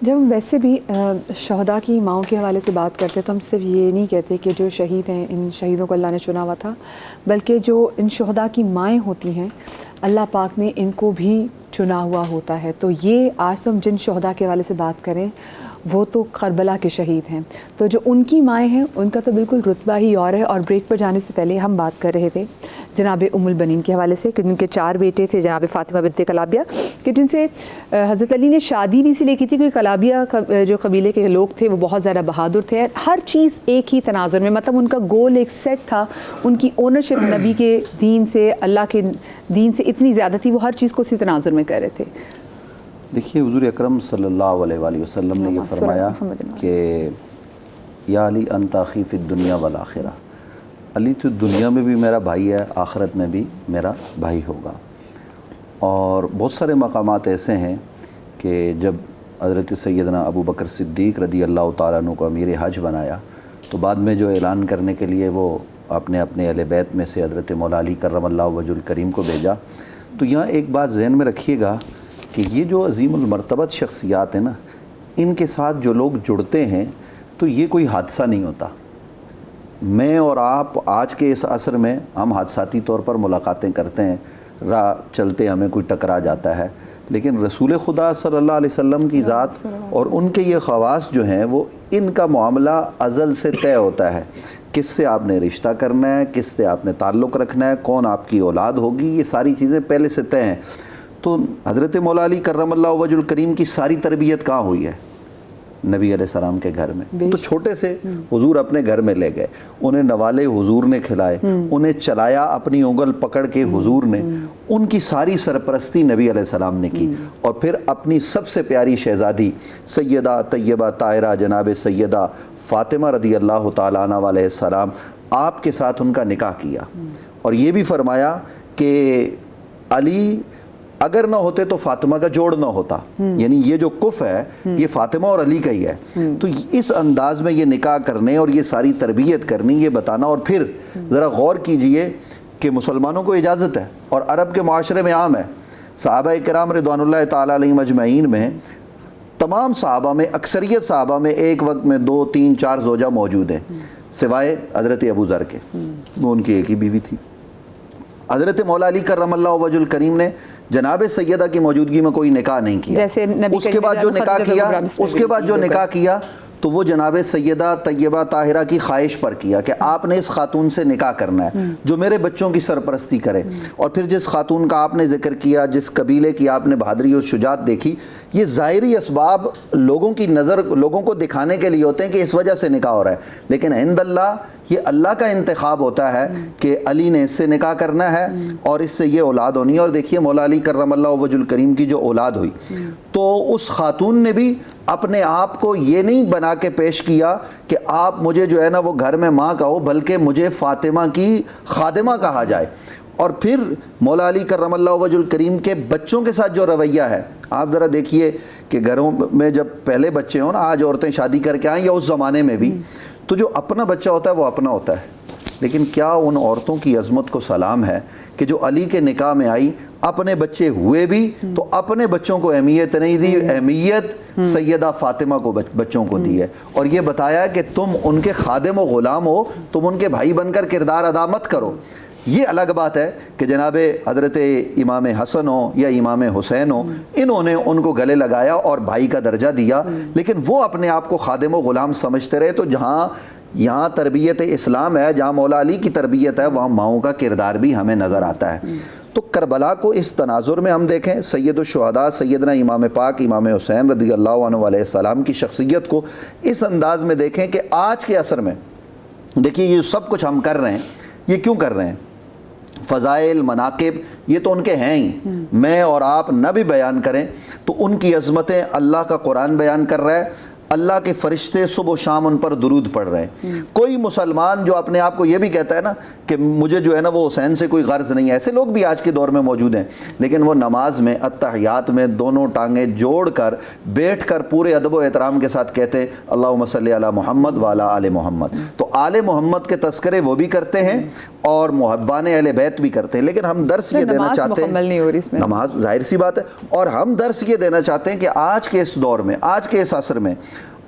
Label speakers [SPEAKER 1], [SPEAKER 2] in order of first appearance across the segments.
[SPEAKER 1] جب ہم ویسے بھی شہداء کی ماؤں کے حوالے سے بات کرتے ہیں تو ہم صرف یہ نہیں کہتے کہ جو شہید ہیں ان شہیدوں کو اللہ نے چنا ہوا تھا، بلکہ جو ان شہداء کی مائیں ہوتی ہیں اللہ پاک نے ان کو بھی چنا ہوا ہوتا ہے۔ تو یہ آج تو ہم جن شہداء کے حوالے سے بات کریں وہ تو کربلا کے شہید ہیں، تو جو ان کی مائیں ہیں ان کا تو بالکل رتبہ ہی اور ہے۔ اور بریک پر جانے سے پہلے ہم بات کر رہے تھے جناب ام البنین کے حوالے سے کہ جن کے 4 بیٹے تھے، جناب فاطمہ بنت کلابیہ، کہ جن سے حضرت علی نے شادی بھی اسی لیے کی تھی کیونکہ کلابیہ جو قبیلے کے لوگ تھے وہ بہت زیادہ بہادر تھے، ہر چیز ایک ہی تناظر میں، مطلب ان کا گول ایک سیٹ تھا، ان کی اونرشپ نبی کے دین سے، اللہ کے دین سے اتنی زیادہ تھی، وہ ہر چیز کو اسی تناظر میں کر رہے تھے۔
[SPEAKER 2] دیکھیے حضور اکرم صلی اللہ علیہ وآلہ وسلم نے یہ فرمایا کہ یا علی انت اخی فی الدنیا والآخرہ، علی تو دنیا میں بھی میرا بھائی ہے، آخرت میں بھی میرا بھائی ہوگا۔ اور بہت سارے مقامات ایسے ہیں کہ جب حضرت سیدنا ابو بکر صدیق رضی اللہ تعالیٰ عنہ کو امیر حج بنایا تو بعد میں جو اعلان کرنے کے لیے وہ اپنے اہل بیت میں سے حضرت مولا علی کرم اللہ وجہ الکریم کو بھیجا، تو یہاں ایک بات ذہن میں رکھیے گا کہ یہ جو عظیم المرتبت شخصیات ہیں نا، ان کے ساتھ جو لوگ جڑتے ہیں تو یہ کوئی حادثہ نہیں ہوتا۔ میں اور آپ آج کے اس عصر میں ہم حادثاتی طور پر ملاقاتیں کرتے ہیں، راہ چلتے ہمیں کوئی ٹکرا جاتا ہے، لیکن رسول خدا صلی اللہ علیہ وسلم کی ذات اور ان کے یہ خواص جو ہیں وہ ان کا معاملہ ازل سے طے ہوتا ہے، کس سے آپ نے رشتہ کرنا ہے، کس سے آپ نے تعلق رکھنا ہے، کون آپ کی اولاد ہوگی، یہ ساری چیزیں پہلے سے طے ہیں۔ تو حضرت مولا علی کرم اللہ وجہ الکریم کی ساری تربیت کہاں ہوئی ہے؟ نبی علیہ السلام کے گھر میں۔ تو چھوٹے سے حضور اپنے گھر میں لے گئے، انہیں نوالے حضور نے کھلائے، انہیں چلایا اپنی انگل پکڑ کے حضور نے، ان کی ساری سرپرستی نبی علیہ السلام نے کی، اور پھر اپنی سب سے پیاری شہزادی سیدہ طیبہ طاہرہ جناب سیدہ فاطمہ رضی اللہ تعالیٰ عنہ علیہ السلام آپ کے ساتھ ان کا نکاح کیا، اور یہ بھی فرمایا کہ علی اگر نہ ہوتے تو فاطمہ کا جوڑ نہ ہوتا، یعنی یہ جو کف ہے یہ فاطمہ اور علی کا ہی ہے۔ تو اس انداز میں یہ نکاح کرنے اور یہ ساری تربیت کرنی، یہ بتانا، اور پھر ذرا غور کیجئے کہ مسلمانوں کو اجازت ہے اور عرب کے معاشرے میں عام ہے، صحابہ کرام رضوان اللہ تعالیٰ علیہم اجمعین میں تمام صحابہ میں، اکثریت صحابہ میں ایک وقت میں 2 3 4 زوجہ موجود ہیں، سوائے حضرت ابو ذر کے، وہ ان کی ایک ہی بیوی تھی۔ حضرت مولا علی کرم اللہ وجہ الکریم نے جناب سیدہ کی موجودگی میں کوئی نکاح نہیں کیا، اس کے بعد جو نکاح کیا تو وہ جناب سیدہ طیبہ طاہرہ کی خواہش پر کیا کہ آپ نے اس خاتون سے نکاح کرنا ہے جو میرے بچوں کی سرپرستی کرے، اور پھر جس خاتون کا آپ نے ذکر کیا، جس قبیلے کی آپ نے بہادری اور شجاعت دیکھی، یہ ظاہری اسباب لوگوں کی نظر لوگوں کو دکھانے کے لیے ہوتے ہیں کہ اس وجہ سے نکاح ہو رہا ہے، لیکن عند اللہ یہ اللہ کا انتخاب ہوتا ہے کہ علی نے اس سے نکاح کرنا ہے اور اس سے یہ اولاد ہونی ہے۔ اور دیکھیے مولا علی کرم اللہ وجہ الکریم کی جو اولاد ہوئی تو اس خاتون نے بھی اپنے آپ کو یہ نہیں بنا کے پیش کیا کہ آپ مجھے جو ہے نا وہ گھر میں ماں کہو، بلکہ مجھے فاطمہ کی خادمہ کہا جائے۔ اور پھر مولا علی کرم اللہ وجہ الکریم کے بچوں کے ساتھ جو رویہ ہے، آپ ذرا دیکھیے کہ گھروں میں جب پہلے بچے ہوں نا، آج عورتیں شادی کر کے آئیں یا اس زمانے میں بھی، تو جو اپنا بچہ ہوتا ہے وہ اپنا ہوتا ہے، لیکن کیا ان عورتوں کی عظمت کو سلام ہے کہ جو علی کے نکاح میں آئی، اپنے بچے ہوئے بھی تو اپنے بچوں کو اہمیت نہیں دی، اہمیت سیدہ فاطمہ کو بچوں کو دی ہے، اور یہ بتایا کہ تم ان کے خادم و غلام ہو، تم ان کے بھائی بن کر کردار ادا مت کرو۔ یہ الگ بات ہے کہ جناب حضرت امام حسن ہو یا امام حسین ہو، انہوں نے ان کو گلے لگایا اور بھائی کا درجہ دیا، لیکن وہ اپنے آپ کو خادم و غلام سمجھتے رہے۔ تو جہاں یہاں تربیت اسلام ہے، جہاں مولا علی کی تربیت ہے، وہاں ماؤں کا کردار بھی ہمیں نظر آتا ہے۔ تو کربلا کو اس تناظر میں ہم دیکھیں، سید الشہداء سیدنا امام پاک امام حسین رضی اللہ عنہ علیہ السلام کی شخصیت کو اس انداز میں دیکھیں کہ آج کے عصر میں دیکھیے یہ سب کچھ ہم کر رہے ہیں، یہ کیوں کر رہے ہیں؟ فضائل مناقب یہ تو ان کے ہیں ہی، میں اور آپ نہ بھی بیان کریں تو ان کی عظمتیں اللہ کا قرآن بیان کر رہا ہے، اللہ کے فرشتے صبح و شام ان پر درود پڑھ رہے ہیں. کوئی مسلمان جو اپنے آپ کو یہ بھی کہتا ہے نا کہ مجھے جو ہے نا وہ حسین سے کوئی غرض نہیں ہے, ایسے لوگ بھی آج کے دور میں موجود ہیں, لیکن وہ نماز میں اتحیات میں دونوں ٹانگیں جوڑ کر بیٹھ کر پورے ادب و احترام کے ساتھ کہتے ہیں اللہم صلی علی محمد وعلی آل محمد. تو آل محمد کے تذکرے وہ بھی کرتے ہیں اور محبان اہل بیت بھی کرتے ہیں. لیکن ہم درس یہ دینا چاہتے ہیں, نماز ظاہر سی بات ہے, اور ہم درس یہ دینا چاہتے ہیں کہ آج کے اس دور میں, آج کے اس عصر میں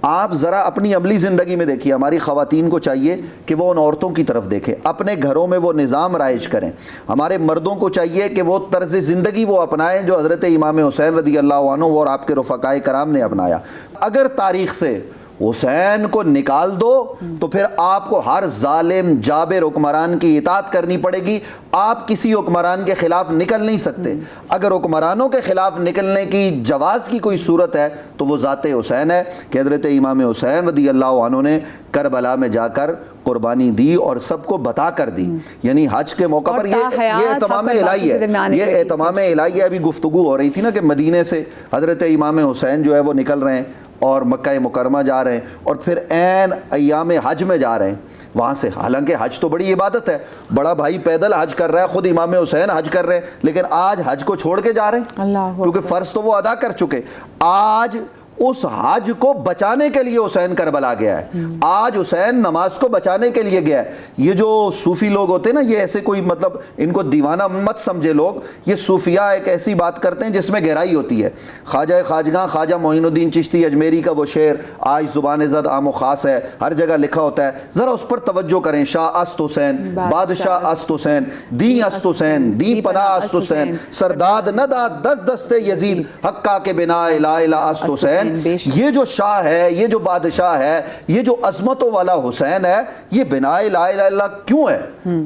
[SPEAKER 2] آپ ذرا اپنی عملی زندگی میں دیکھیے. ہماری خواتین کو چاہیے کہ وہ ان عورتوں کی طرف دیکھیں, اپنے گھروں میں وہ نظام رائج کریں. ہمارے مردوں کو چاہیے کہ وہ طرز زندگی وہ اپنائیں جو حضرت امام حسین رضی اللہ عنہ اور آپ کے رفقائے کرام نے اپنایا. اگر تاریخ سے حسین کو نکال دو تو پھر آپ کو ہر ظالم جابر حکمران کی اطاعت کرنی پڑے گی. آپ کسی حکمران کے خلاف نکل نہیں سکتے. اگر حکمرانوں کے خلاف نکلنے کی جواز کی کوئی صورت ہے تو وہ ذات حسین ہے کہ حضرت امام حسین رضی اللہ عنہ نے کربلا میں جا کر قربانی دی اور سب کو بتا کر دی. یعنی حج کے موقع پر یہ اہتمام الہی ہے, یہ اہتمام الہی ہے. ابھی گفتگو ہو رہی تھی نا کہ مدینے سے حضرت امام حسین جو ہے وہ نکل رہے ہیں اور مکہ مکرمہ جا رہے ہیں اور پھر عین ایام حج میں جا رہے ہیں وہاں سے. حالانکہ حج تو بڑی عبادت ہے, بڑا بھائی پیدل حج کر رہا ہے, خود امام حسین حج کر رہے ہیں, لیکن آج حج کو چھوڑ کے جا رہے ہیں کیونکہ فرض تو وہ ادا کر چکے. آج اس حج کو بچانے کے لیے حسین کربلا گیا ہے, آج حسین نماز کو بچانے کے لیے گیا ہے. یہ جو صوفی لوگ ہوتے ہیں نا, یہ ایسے کوئی مطلب ان کو دیوانہ مت سمجھے لوگ. یہ صوفیاء ایک ایسی بات کرتے ہیں جس میں گہرائی ہوتی ہے. خواجہ خواجگاں خواجہ معین الدین چشتی اجمیری کا وہ شعر آج زبان زد عام و خاص ہے, ہر جگہ لکھا ہوتا ہے, ذرا اس پر توجہ کریں. شاہ است حسین, بادشاہ است حسین, دی است حسین, دی پناہ است حسین, سرداد نداد دست دست یزید, حقا کے بنا لا الہ است حسین. یہ جو شاہ ہے, یہ جو بادشاہ ہے, یہ جو عظمتوں والا حسین ہے, یہ بنا لا الہ الا اللہ کیوں ہے؟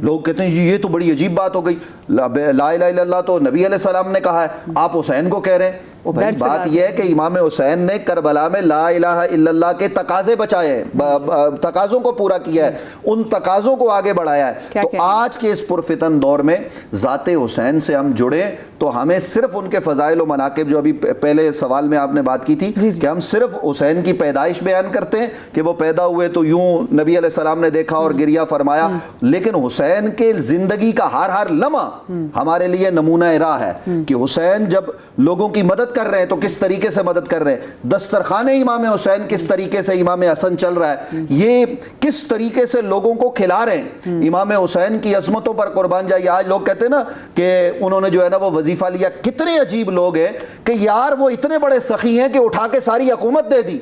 [SPEAKER 2] لوگ کہتے ہیں یہ تو بڑی عجیب بات ہو گئی, لا الہ الا اللہ تو نبی علیہ السلام نے کہا ہے, آپ حسین کو کہہ رہے ہیں. وہ بھائی بات یہ ہے کہ امام حسین نے کربلا میں لا الہ الا اللہ کے تقاضے بچائے ہیں, تقاضوں کو پورا کیا ہے, ان تقاضوں کو آگے بڑھایا ہے. تو آج کے اس پرفتن دور میں ذات حسین سے ہم جڑیں تو ہمیں صرف ان کے فضائل و مناقب, جو ابھی پہلے سوال میں آپ نے بات کی تھی کہ ہم صرف حسین کی پیدائش بیان کرتے ہیں کہ وہ پیدا ہوئے تو یوں نبی علیہ السلام نے دیکھا اور گریہ فرمایا, لیکن حسین کے زندگی کا ہر لمحہ ہمارے لیے نمونہ راہ ہے کہ حسین جب لوگوں کی مدد کر رہے ہیں تو کس طریقے سے مدد کر رہے ہیں, دسترخوان امام حسین کس طریقے سے امام حسن چل رہا ہے, یہ کس طریقے سے لوگوں کو کھلا رہے ہیں. امام حسین کی عظمتوں پر قربان جائیے. آج لوگ کہتے ہیں نا کہ انہوں نے جو ہے نا وہ وظیفہ لیا. کتنے عجیب لوگ ہیں کہ یار وہ اتنے بڑے سخی ہیں کہ اٹھا کے ساری حکومت دے دی,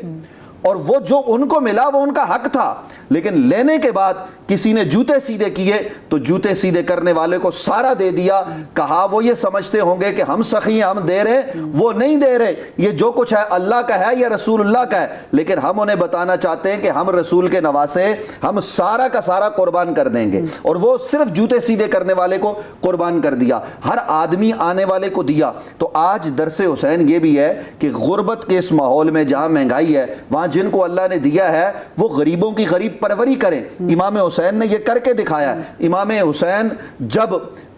[SPEAKER 2] اور وہ جو ان کو ملا وہ ان کا حق تھا, لیکن لینے کے بعد کسی نے جوتے سیدھے کیے تو جوتے سیدھے کرنے والے کو سارا دے دیا. کہا وہ یہ سمجھتے ہوں گے کہ ہم سخی ہیں, ہم دے رہے, وہ نہیں دے رہے, یہ جو کچھ ہے اللہ کا ہے یا رسول اللہ کا ہے. لیکن ہم انہیں بتانا چاہتے ہیں کہ ہم رسول کے نواسے, ہم سارا کا سارا قربان کر دیں گے, اور وہ صرف جوتے سیدھے کرنے والے کو قربان کر دیا, ہر آدمی آنے والے کو دیا. تو آج درس حسین یہ بھی ہے کہ غربت کے اس ماحول میں جہاں مہنگائی ہے, وہاں جن کو اللہ نے دیا ہے وہ غریبوں کی غریب پروری کریں. امام حسین نے یہ کر کے دکھایا. امام حسین جب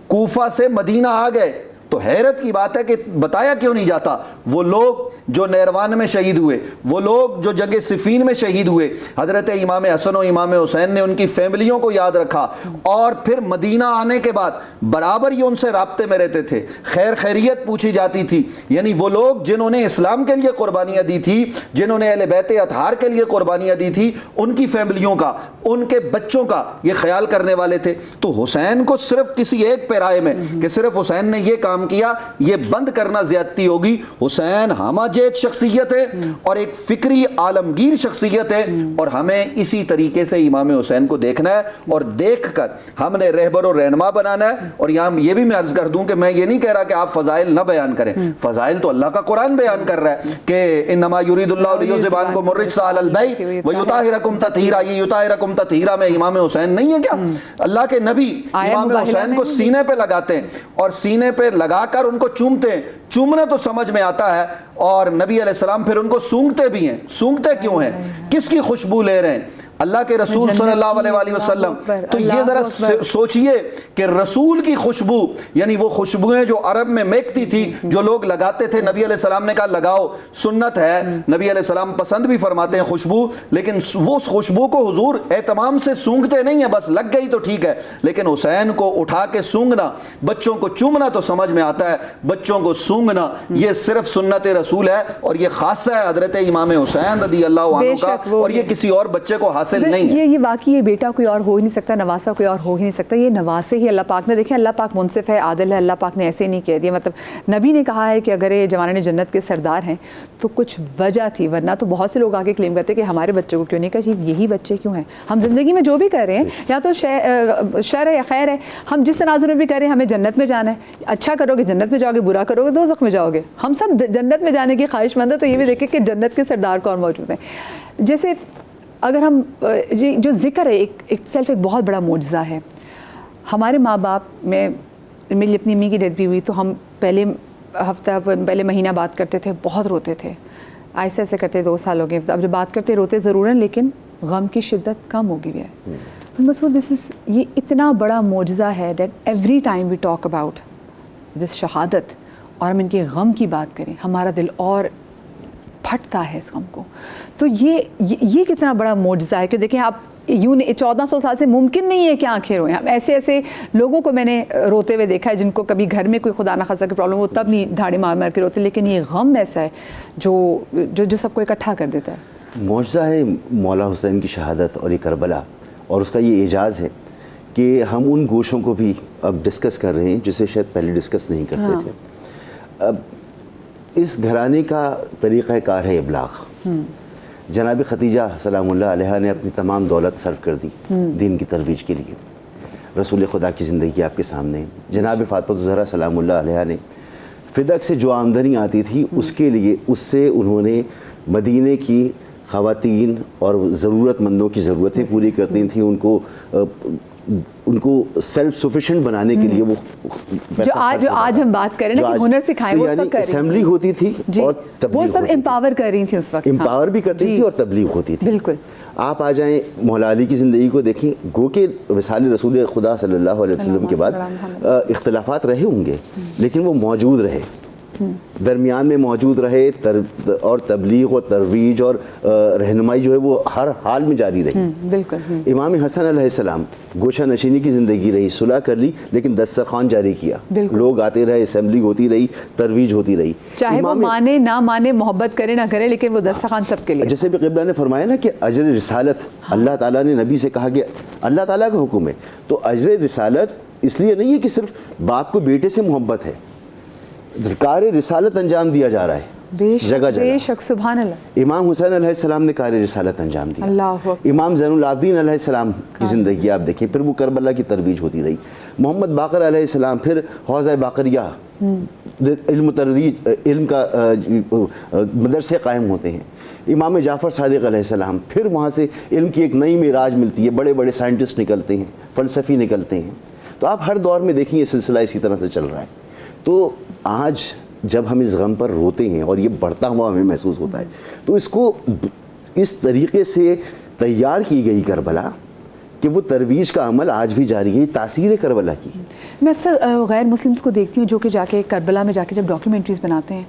[SPEAKER 2] کوفہ سے مدینہ آ گئے تو حیرت کی بات ہے کہ بتایا کیوں نہیں جاتا. وہ لوگ جو نیروان میں شہید ہوئے, وہ لوگ جو جنگ صفین میں شہید ہوئے, حضرت امام حسن و امام حسین نے ان کی فیملیوں کو یاد رکھا, اور پھر مدینہ آنے کے بعد برابر یہ ان سے رابطے میں رہتے تھے, خیریت پوچھی جاتی تھی. یعنی وہ لوگ جنہوں نے اسلام کے لیے قربانیاں دی تھی, جنہوں نے اہل بیت اطہار کے لیے قربانیاں دی تھی, ان کی فیملیوں کا, ان کے بچوں کا یہ خیال کرنے والے تھے. تو حسین کو صرف کسی ایک پیرائے میں کہ صرف حسین نے یہ کام کیا, یہ بند کرنا زیادتی ہوگی. حسین ہمہ جیت شخصیت ہے اور ایک فکری عالمگیر شخصیت ہے, اور ہمیں اسی طریقے سے امام حسین کو دیکھنا ہے, اور دیکھ کر ہم نے رہبر و رہنما بنانا ہے. اور یہاں یہ بھی میں عرض کر دوں کہ میں یہ نہیں کہہ رہا کہ آپ فضائل نہ بیان کریں, فضائل تو اللہ کا قرآن بیان کر رہا ہے کہ انما یرید اللہ لیذھب عنکم الرجس اہل البیت ویطہرکم تطہیرا. یہ یطہرکم تطہیرا میں امام حسین نہیں ہے کیا؟ اللہ کے نبی امام حسین کو سینے پہ لگاتے ہیں اور سینے پہ لگا کر ان کو چومتے ہیں. چومنا تو سمجھ میں آتا ہے, اور نبی علیہ السلام پھر ان کو سونگتے بھی ہیں. سونگتے کیوں ہیں؟ کس کی خوشبو لے رہے ہیں؟ اللہ کے رسول صلی اللہ علیہ وآلہ وسلم. تو یہ ذرا سوچئے کہ رسول کی خوشبو، یعنی وہ خوشبوئیں جو عرب میں مہکتی تھی، جو لوگ لگاتے تھے، نبی علیہ السلام نے کہا لگاؤ، سنت ہے، نبی علیہ السلام پسند بھی فرماتے ہیں خوشبو، لیکن وہ خوشبو کو حضور اہتمام سے سونگھتے نہیں ہیں، بس لگ گئی تو ٹھیک ہے. لیکن حسین کو اٹھا کے سونگنا، بچوں کو چومنا تو سمجھ میں آتا ہے، بچوں کو سونگنا یہ صرف سنت رسول ہے، اور یہ خاصہ ہے حضرت امام حسین رضی اللہ عنہ کا، اور یہ کسی اور بچے کو حاصل نہیں ہے.
[SPEAKER 1] یہ واقعی یہ بیٹا کوئی اور ہو ہی نہیں سکتا، نواسا کوئی اور ہو ہی نہیں سکتا، یہ نواسے ہی اللہ پاک نے. دیکھیں اللہ پاک منصف ہے، عادل ہے، اللہ پاک نے ایسے نہیں کہہ دیا. مطلب نبی نے کہا ہے کہ اگر یہ جوانان جنت کے سردار ہیں تو کچھ وجہ تھی، ورنہ تو بہت سے لوگ آگے کلیم کرتے کہ ہمارے بچوں کو کیوں نہیں. کہا جی یہی بچے کیوں ہیں؟ ہم زندگی میں جو بھی کر رہے ہیں یا تو شر ہے یا خیر ہے، ہم جس تناظر میں بھی کر رہے ہیں ہمیں جنت میں جانا ہے. اچھا کرو گے جنت میں جاؤ گے، برا کرو گے دوزخ میں جاؤ گے. ہم سب جنت میں جانے کی خواہش مند ہیں، تو یہ بھی دیکھیں کہ جنت کے سردار کون موجود ہیں. جیسے اگر ہم جو ذکر ہے ایک سیلف ایک بہت بڑا معجزہ ہے. ہمارے ماں باپ میں میری اپنی امی کی ڈیتھ بھی ہوئی تو ہم پہلے ہفتہ پہلے مہینہ بات کرتے تھے، بہت روتے تھے، ایسے ایسے کرتے 2 سال ہو گئے. اب جب بات کرتے روتے ضرور ہیں لیکن غم کی شدت کم ہو گئی ہے. مسعود یہ اتنا بڑا معجزہ ہے that every time we talk about this شہادت اور ہم ان کے غم کی بات کریں ہمارا دل اور پھٹتا ہے اس غم کو. تو یہ کتنا بڑا معجزہ ہے کہ دیکھیں آپ یوں 1400 سال سے ممکن نہیں ہے کہ آنکھیں روئیں. ایسے ایسے لوگوں کو میں نے روتے ہوئے دیکھا ہے جن کو کبھی گھر میں کوئی خدا نہ خاصا کی پرابلم ہو تب نہیں دھاڑی مار مار کے روتے، لیکن یہ غم ایسا ہے جو سب کو اکٹھا کر دیتا ہے.
[SPEAKER 3] معجزہ ہے مولا حسین کی شہادت اور یہ کربلا، اور اس کا یہ اعجاز ہے کہ ہم ان گوشوں کو بھی اب ڈسکس کر رہے ہیں جسے شاید پہلے ڈسکس نہیں کرتے تھے. اب اس گھرانے کا طریقہ کار ہے ابلاغ. جناب ختیجہ سلام اللہ علیہ نے اپنی تمام دولت صرف کر دی دین کی ترویج کے لیے. رسول خدا کی زندگی آپ کے سامنے. جناب فاطمہ الزہرا سلام اللہ علیہ نے فدق سے جو آمدنی آتی تھی اس کے لیے، اس سے انہوں نے مدینے کی خواتین اور ضرورت مندوں کی ضرورتیں پوری کرتی تھیں، ان کو سیلف سفیشینٹ بنانے کے لیے وہ
[SPEAKER 1] جو آج ہم بات کریں نا کہ ہنر سکھائیں، وہ
[SPEAKER 3] یعنی اسمبلی ہوتی تھی اور تبلیغ،
[SPEAKER 1] وہ سب امپاور کر رہی تھیں اس وقت،
[SPEAKER 3] امپاور بھی کرتی تھی اور تبلیغ ہوتی تھی.
[SPEAKER 1] بالکل.
[SPEAKER 3] آپ آ جائیں مولا علی کی زندگی کو دیکھیں، گو کہ وصال رسول خدا صلی اللہ علیہ وسلم کے بعد اختلافات رہے ہوں گے لیکن وہ موجود رہے، درمیان میں موجود رہے، اور تبلیغ و ترویج اور رہنمائی جو ہے وہ ہر حال میں جاری رہی.
[SPEAKER 1] بالکل.
[SPEAKER 3] امام حسن علیہ السلام گوشہ نشینی کی زندگی رہی، صلح کر لی لیکن دسترخوان جاری کیا، لوگ آتے رہے، اسمبلی ہوتی رہی، ترویج ہوتی رہی،
[SPEAKER 1] چاہے وہ مانے نہ مانے، محبت کرے نہ کرے، لیکن وہ دسترخوان سب کے لیے.
[SPEAKER 3] جیسے بھی قبلہ نے فرمایا نا کہ اجر رسالت اللہ تعالیٰ نے نبی سے کہا کہ اللہ تعالیٰ کا حکم ہے، تو اجر رسالت اس لیے نہیں ہے کہ صرف باپ کو بیٹے سے محبت ہے، کار رسالت انجام دیا جا رہا ہے جگہ جگہ.
[SPEAKER 1] بے شک، سبحان اللہ.
[SPEAKER 3] امام حسین علیہ السلام نے کار رسالت انجام دیا.
[SPEAKER 1] اللہ.
[SPEAKER 3] امام زین العابدین علیہ السلام کی زندگی آپ دیکھیں، پھر وہ کربلا کی ترویج ہوتی رہی. محمد باقر علیہ السلام پھر حوضہ باقریہ، علم کا مدرسے قائم ہوتے ہیں. امام جعفر صادق علیہ السلام، پھر وہاں سے علم کی ایک نئی معراج ملتی ہے، بڑے بڑے سائنٹسٹ نکلتے ہیں، فلسفی نکلتے ہیں. تو آپ ہر دور میں دیکھیں یہ سلسلہ اسی طرح سے چل رہا ہے. تو آج جب ہم اس غم پر روتے ہیں اور یہ بڑھتا ہوا ہمیں محسوس ہوتا ہے، تو اس کو اس طریقے سے تیار کی گئی کربلا کہ وہ ترویج کا عمل آج بھی جاری ہے. تاثیر کربلا کی
[SPEAKER 1] میں اکثر غیر مسلمس کو دیکھتی ہوں جو کہ جا کے کربلا میں جا کے جب ڈاکیومنٹریز بناتے ہیں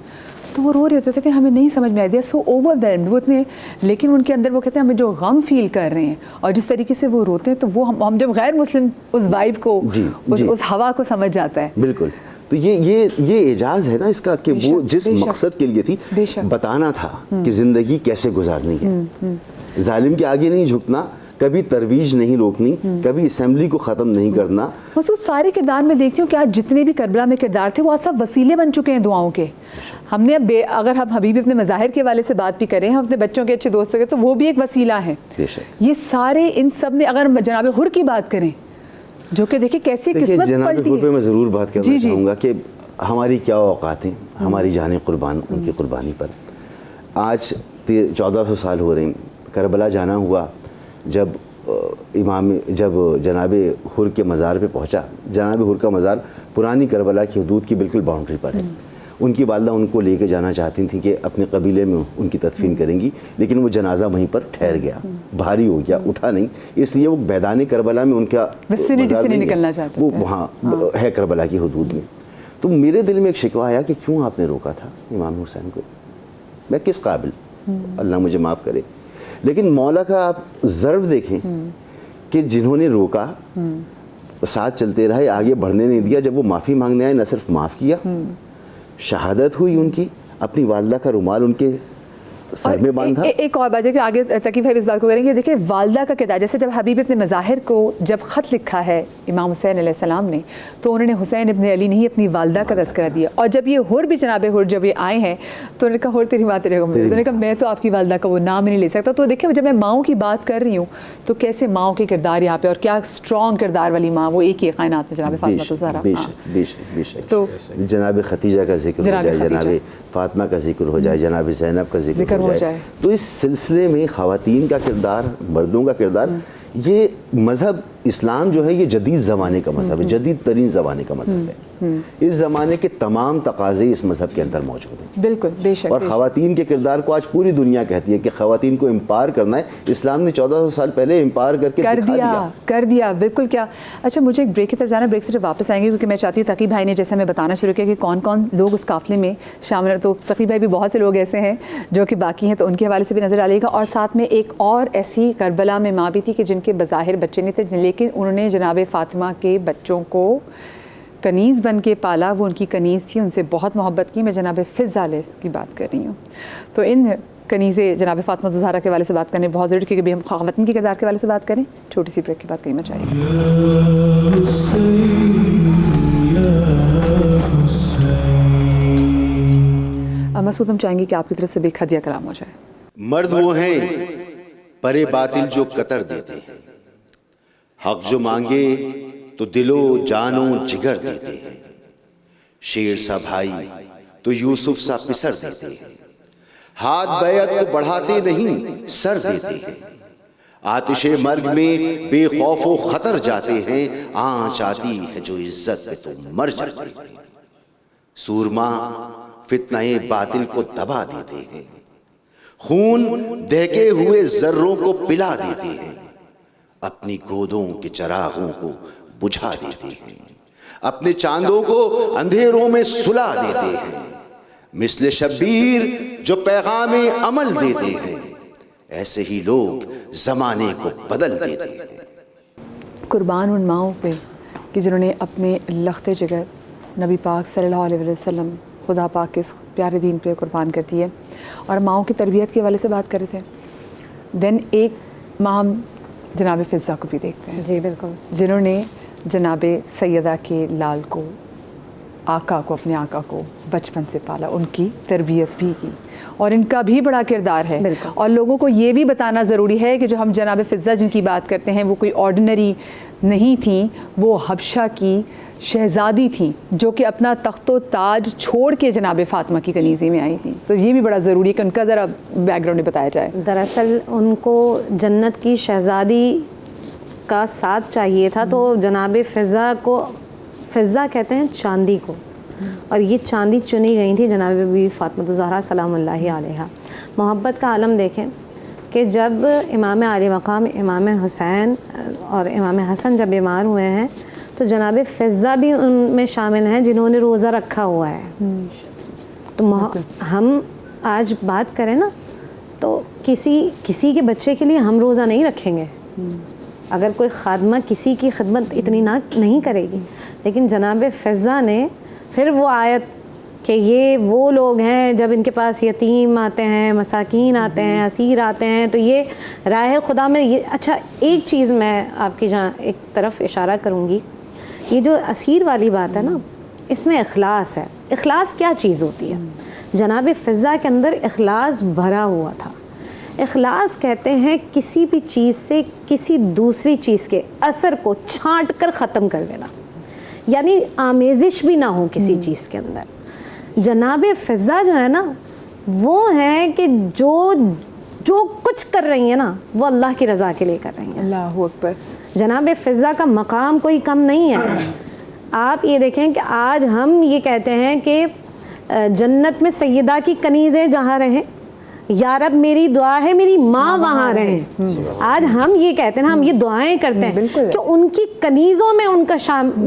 [SPEAKER 1] تو وہ رو رہے ہوتے ہیں، کہتے ہیں ہمیں نہیں سمجھ میں آئی، they are so overwhelmed, وہ اتنے، لیکن ان کے اندر وہ کہتے ہیں ہمیں جو غم فیل کر رہے ہیں اور جس طریقے سے وہ روتے ہیں تو وہ ہم جب غیر مسلم اس وائب کو، اس ہوا کو سمجھ جاتا ہے.
[SPEAKER 3] بالکل. تو یہ اعجاز ہے نا اس کا کہ وہ جس مقصد کے لیے تھی، بتانا تھا کہ زندگی کیسے گزارنی ہے، ظالم کے آگے نہیں جھکنا، کبھی ترویج نہیں روکنی، کبھی اسمبلی کو ختم نہیں کرنا.
[SPEAKER 1] مسعود سارے کردار میں دیکھتی ہوں کہ آج جتنے بھی کربلا میں کردار تھے وہ آج سب وسیلے بن چکے ہیں دعاؤں کے. ہم نے اگر ہم حبیب اپنے مظاہر کے والے سے بات بھی کریں، ہم اپنے بچوں کے اچھے دوستوں کے، تو وہ بھی ایک وسیلہ ہے. یہ سارے ان سب نے، اگر جناب حر کی بات کریں جو کہ دیکھیں کیسی قسمت
[SPEAKER 3] جناب
[SPEAKER 1] پلٹی
[SPEAKER 3] حر پہ میں ضرور بات کرنا چاہوں گا کہ ہماری کیا اوقات ہیں، ہماری جانیں قربان ان کی قربانی پر. آج 1400 سال ہو رہے ہیں. کربلا جانا ہوا جب جناب حر کے مزار پہ پہنچا. جناب حر کا مزار پرانی کربلا کی حدود کی بالکل باؤنڈری پر ہے. ان کی والدہ ان کو لے کے جانا چاہتی تھیں کہ اپنے قبیلے میں ان کی تدفین کریں گی، لیکن وہ جنازہ وہیں پر ٹھہر گیا، بھاری ہو گیا، اٹھا نہیں، اس لیے وہ میدان کربلا میں ان کا
[SPEAKER 1] مزار نہیں نکلنا چاہتے،
[SPEAKER 3] وہ وہاں ہے کربلا کی حدود میں. تو میرے دل میں ایک شکوہ آیا کہ کیوں آپ نے روکا تھا امام حسین کو، میں کس قابل، اللہ مجھے معاف کرے. لیکن مولا کا آپ ضرب دیکھیں کہ جنہوں نے روکا، ساتھ چلتے رہے، آگے بڑھنے نہیں دیا. جب وہ معافی مانگنے آئے، نہ صرف معاف کیا، شہادت ہوئی ان کی، اپنی والدہ کا رومال ان کے سر میں باندھا.
[SPEAKER 1] ایک اور بات ہے کہ آگے تقی بھائی اس بات کو کریں گے. دیکھیں والدہ کا کردار، جیسے جب حبیب ابن مظاہر کو جب خط لکھا ہے امام حسین علیہ السلام نے، تو انہوں نے حسین ابن علی نہیں اپنی والدہ کا تذکرہ دیا. اور جب یہ حر بھی جناب حر جب یہ آئے ہیں تو انہوں نے کہا حر تیری ماں تیرے کو، انہوں نے کہا میں تو آپ کی والدہ کا وہ نام ہی نہیں لے سکتا. تو دیکھیں جب میں ماؤں کی بات کر رہی ہوں تو کیسے ماؤں کے کردار یہاں پہ، اور کیا اسٹرانگ کردار والی ماں، وہ ایک ہی کائنات میں جناب فاطمہ الزہرا.
[SPEAKER 3] بے شک تو جناب خدیجہ کا ذکر ہو جائے، جناب فاطمہ کا ذکر ہو جائے، جناب زینب کا ذکر ہو جائے، تو اس سلسلے میں خواتین کا کردار، مردوں کا کردار، یہ مذہب اسلام جو ہے یہ جدید زمانے کا مذہب ہے، جدید ترین زمانے کا مذہب ہے. اس زمانے کے تمام تقاضے اس مذہب کے اندر موجود ہیں.
[SPEAKER 1] بالکل، بے شک.
[SPEAKER 3] اور خواتین کے کردار کو آج پوری دنیا کہتی ہے کہ خواتین کو امپاور کرنا ہے. اسلام نے 1400 سال پہلے امپاور کر کے
[SPEAKER 1] کر دیا. بالکل. کیا اچھا، مجھے ایک بریک کی طرف جانا، بریک سے جب واپس آئیں گے کیونکہ میں چاہتی ہوں تقی بھائی نے جیسے ہمیں بتانا شروع کیا کہ کون کون لوگ اس قافلے میں شامل ہیں، تو تقی بھائی بھی بہت سے لوگ ایسے ہیں جو کہ باقی ہیں، تو ان کے حوالے سے بھی نظر ڈالیے گا. اور ساتھ میں ایک اور ایسی کربلا میں ماں بھی تھی کہ جن کے بظاہر بچے نہیں تھے، لیکن انہوں نے جناب فاطمہ کے بچوں کو کنیز بن کے پالا. وہ ان کی کنیز تھی، ان سے بہت محبت کی. میں جناب فضہ علیہ کی بات کر رہی ہوں. تو ان کنیزیں جناب فاطمہ الزہرا کے والے سے بات کرنے بہت ضروری، کیونکہ ہم خواتین کے کردار کے والے سے بات کریں. چھوٹی سی بریک کی بات کرنا چاہیے. مسعود، ہم چاہیں گے کہ آپ کی طرف سے بھی ایک ہدیہ کلام ہو جائے.
[SPEAKER 4] مرد وہ ہیں پرے باطل جو قطر دیتے ہیں، حق جو مانگے تو دلو جانو جگر دیتے ہیں. شیر سا بھائی تو یوسف سا پسر دیتے ہیں، ہاتھ بیعت کو بڑھاتے نہیں سر دیتے ہیں. آتش مرگ میں بے خوف و خطر جاتے ہیں، آنچ آتی ہے جو عزت پہ تو مر جاتے ہیں. سورما فتنہ باطل کو دبا دیتے ہیں، خون دہکے ہوئے ذروں کو پلا دیتے ہیں. اپنی گودوں کے چراغوں کو بجھا دیتے ہیں، اپنے چاندوں کو اندھیروں میں سلا دیتے ہیں. مثل شبیر جو پیغام عمل دیتے ہیں، ایسے ہی لوگ زمانے کو بدل دیتے ہیں.
[SPEAKER 1] قربان ان ماؤں پہ کہ جنہوں نے اپنے لخت جگر نبی پاک صلی اللہ علیہ وسلم خدا پاک کے پیارے دین پہ قربان کر دی ہے. اور ماؤں کی تربیت کے حوالے سے بات کر رہے تھے. دین ایک ماں ہم جناب فضہ کو بھی دیکھتے ہیں.
[SPEAKER 5] جی بالکل.
[SPEAKER 1] جنہوں نے جناب سیدہ کے لال کو، آقا کو، اپنے آقا کو بچپن سے پالا، ان کی تربیت بھی کی، اور ان کا بھی بڑا کردار ہے. اور لوگوں کو یہ بھی بتانا ضروری ہے کہ جو ہم جناب فضہ جن کی بات کرتے ہیں وہ کوئی آرڈنری نہیں تھیں، وہ حبشہ کی شہزادی تھیں جو کہ اپنا تخت و تاج چھوڑ کے جناب فاطمہ کی کنیزی میں آئی تھیں. تو یہ بھی بڑا ضروری ہے کہ ان کا ذرا بیک گراؤنڈ بتایا جائے.
[SPEAKER 5] دراصل ان کو جنت کی شہزادی کا ساتھ چاہیے تھا، تو جناب فضہ کو، فضہ کہتے ہیں چاندی کو، اور یہ چاندی چنی گئی تھی جناب بی فاطمہ الزہرا سلام اللہ علیہا. محبت کا عالم دیکھیں کہ جب امام علی مقام امام حسین اور امام حسن جب بیمار ہوئے ہیں تو جناب فضہ بھی ان میں شامل ہیں جنہوں نے روزہ رکھا ہوا ہے. تو ہم آج بات کریں نا تو کسی کے بچے کے لیے ہم روزہ نہیں رکھیں گے، اگر کوئی خادمہ کسی کی خدمت اتنی نہیں کرے گی. لیکن جناب فضہ نے پھر وہ آیت کہ یہ وہ لوگ ہیں جب ان کے پاس یتیم آتے ہیں، مساکین آتے ہیں، اسیر آتے ہیں، تو یہ راہ خدا میں یہ. اچھا ایک چیز میں آپ کی جہاں ایک طرف اشارہ کروں گی، یہ جو اسیر والی بات ہے نا، اس میں اخلاص ہے. اخلاص کیا چیز ہوتی ہے؟ جناب فضہ کے اندر اخلاص بھرا ہوا تھا. اخلاص کہتے ہیں کسی بھی چیز سے کسی دوسری چیز کے اثر کو چھانٹ کر ختم کر دینا، یعنی آمیزش بھی نہ ہو کسی چیز کے اندر. جناب فضہ جو ہے نا وہ ہیں کہ جو کچھ کر رہی ہیں نا وہ اللہ کی رضا کے لیے کر رہی ہیں.
[SPEAKER 1] اللہ اکبر.
[SPEAKER 5] جناب فضہ کا مقام کوئی کم نہیں ہے. آپ یہ دیکھیں کہ آج ہم یہ کہتے ہیں کہ جنت میں سیدہ کی کنیزیں جہاں رہیں، یا رب میری دعا ہے میری ماں وہاں رہیں. آج ہم یہ کہتے ہیں، ہم یہ دعائیں کرتے ہیں کہ ان کی کنیزوں میں ان کا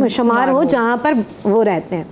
[SPEAKER 5] شمار ہو جہاں پر وہ رہتے ہیں.